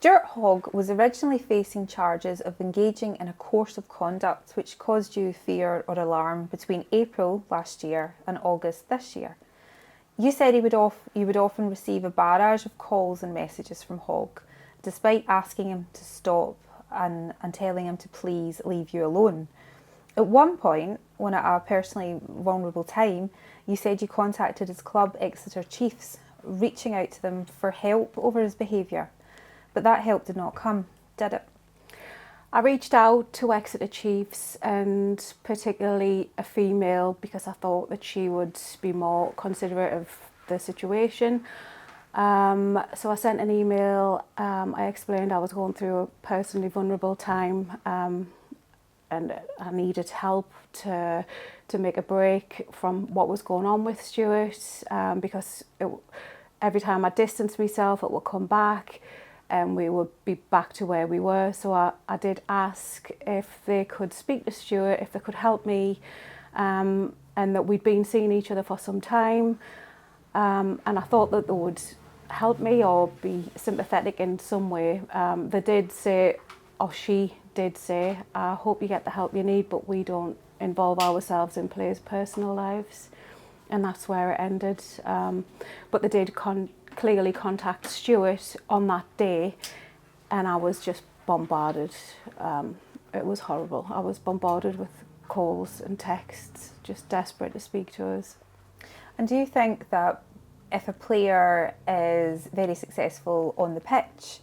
Stuart Hogg was originally facing charges of engaging in a course of conduct which caused you fear or alarm between April last year and August this year. You said you would often receive a barrage of calls and messages from Hogg, despite asking him to stop and telling him to please leave you alone. At one point, when at a personally vulnerable time, you said you contacted his club, Exeter Chiefs, reaching out to them for help over his behaviour. But that help did not come, did it? I reached out to Exeter Chiefs, and particularly a female, because I thought that she would be more considerate of the situation. So I sent an email. I explained I was going through a personally vulnerable time, and I needed help to make a break from what was going on with Stuart, because every time I distanced myself, it would come back and we would be back to where we were. So I did ask if they could speak to Stuart, if they could help me, and that we'd been seeing each other for some time, and I thought that they would help me or be sympathetic in some way. They did say, or she did say, I hope you get the help you need, but we don't involve ourselves in players' personal lives. And that's where it ended. But they did clearly contact Stuart on that day, and I was just bombarded. It was horrible. I was bombarded with calls and texts, just desperate to speak to us. And do you think that if a player is very successful on the pitch,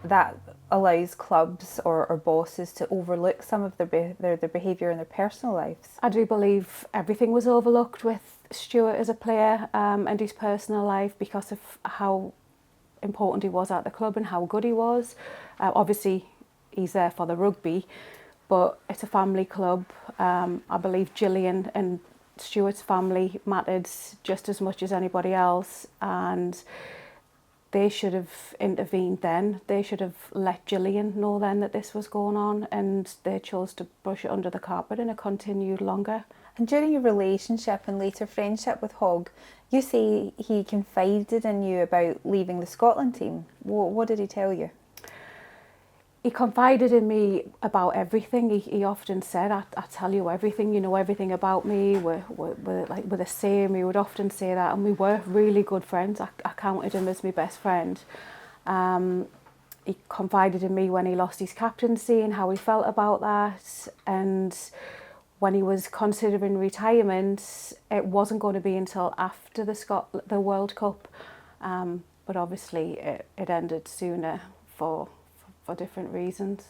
that allows clubs or bosses to overlook some of their behaviour in their personal lives? I do believe everything was overlooked with Stuart as a player, and his personal life, because of how important he was at the club and how good he was. Obviously, he's there for the rugby, but it's a family club. I believe Gillian and Stuart's family mattered just as much as anybody else, and they should have intervened then. They should have let Gillian know then that this was going on, and they chose to brush it under the carpet, and it continued longer. And during your relationship and later friendship with Hogg, you say he confided in you about leaving the Scotland team. What did he tell you? He confided in me about everything. He often said, I tell you everything, you know everything about me, we're the same. He would often say that, and we were really good friends. I counted him as my best friend. He confided in me when he lost his captaincy and how he felt about that, and when he was considering retirement, it wasn't going to be until after the World Cup, but obviously it ended sooner for different reasons.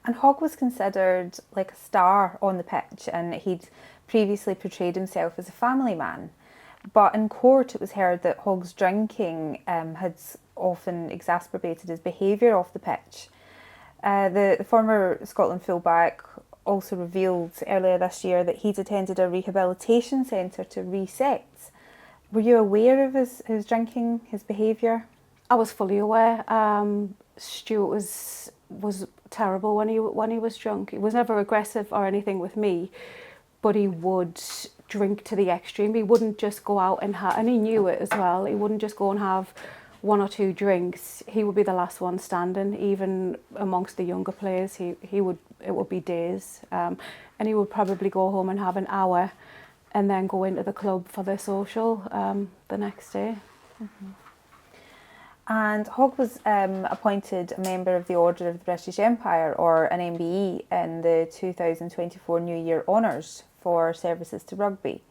And Hogg was considered like a star on the pitch, and he'd previously portrayed himself as a family man. But in court it was heard that Hogg's drinking had often exacerbated his behaviour off the pitch. The former Scotland fullback also revealed earlier this year that he'd attended a rehabilitation centre to reset. Were you aware of his drinking, his behaviour? I was fully aware. Stuart was terrible when he was drunk. He was never aggressive or anything with me, but he would drink to the extreme. He wouldn't just go out and he knew it as well. He wouldn't just go and have one or two drinks. He would be the last one standing. Even amongst the younger players, it would be days, and he would probably go home and have an hour, and then go into the club for the social the next day. Mm-hmm. And Hogg was appointed a member of the Order of the British Empire, or an MBE, in the 2024 New Year Honours for services to rugby.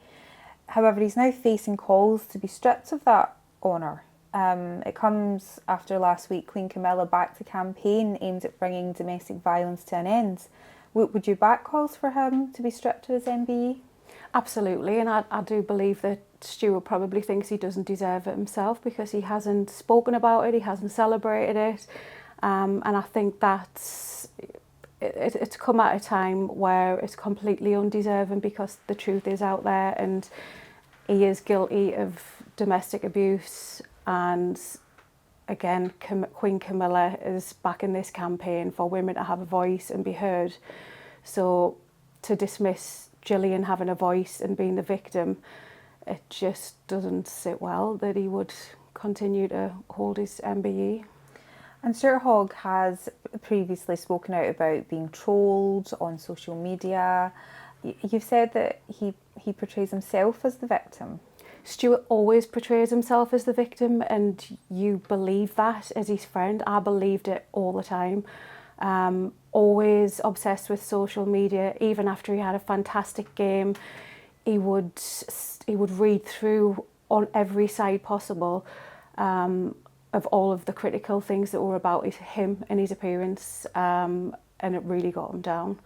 However, he's now facing calls to be stripped of that honour. It comes after last week Queen Camilla backed a campaign aimed at bringing domestic violence to an end. Would you back calls for him to be stripped of his MBE? Absolutely, and I do believe that Stuart probably thinks he doesn't deserve it himself, because he hasn't spoken about it, he hasn't celebrated it, and I think that's it's come at a time where it's completely undeserving, because the truth is out there, and he is guilty of domestic abuse. And again, Queen Camilla is backing this campaign for women to have a voice and be heard. So to dismiss Gillian having a voice and being the victim, it just doesn't sit well that he would continue to hold his MBE. And Stuart Hogg has previously spoken out about being trolled on social media. You've said that he portrays himself as the victim. Stuart always portrays himself as the victim, and you believe that as his friend. I believed it all the time. Always obsessed with social media. Even after he had a fantastic game, he would read through on every side possible of all of the critical things that were about him and his appearance, and it really got him down.